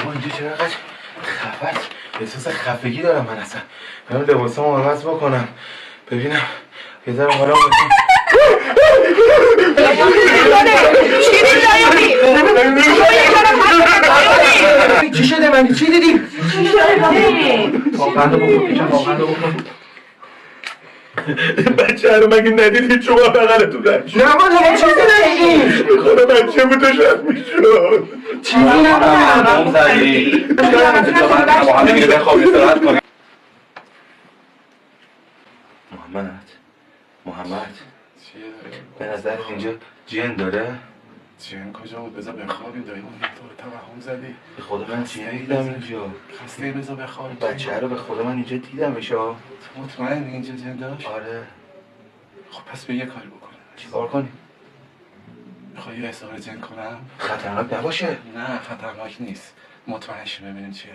بابا اینجا چرا اینقدر خفت؟ احساس خفگی دارم من اصلا. برم لباسامو عوض بکنم ببینم یه ذره حالا بکنم. چی شده من؟ چی دیدی؟ چی شده؟ واقعا بکن. بچه رو مگه ندیدید شما بغلتون رد؟ نه ما چیزی ندیدیم. میخوره بچه بود و شد میشد. چیزی ندیدیم. زدی با همه میگه بخواب استراحت کنیم. محمد چیه داره؟ به نظر اینجا جن داره؟ جن کجا بود؟ بذار بخوابیم دایی اون تو توهم زدی. به خدا من جن دیدم اینجا. خسته بذار بخوابیم. بچه رو به خدا من اینجا دیدمش ها. مطمئن اینجا جن داشت؟ آره. خب پس به یه کاری بکنیم. چیکار کنیم؟ میخوای یه احضار جن کنم؟ خطرناک نباشه. نه خطرناک نیست. مطمئن شی ببینیم چیه.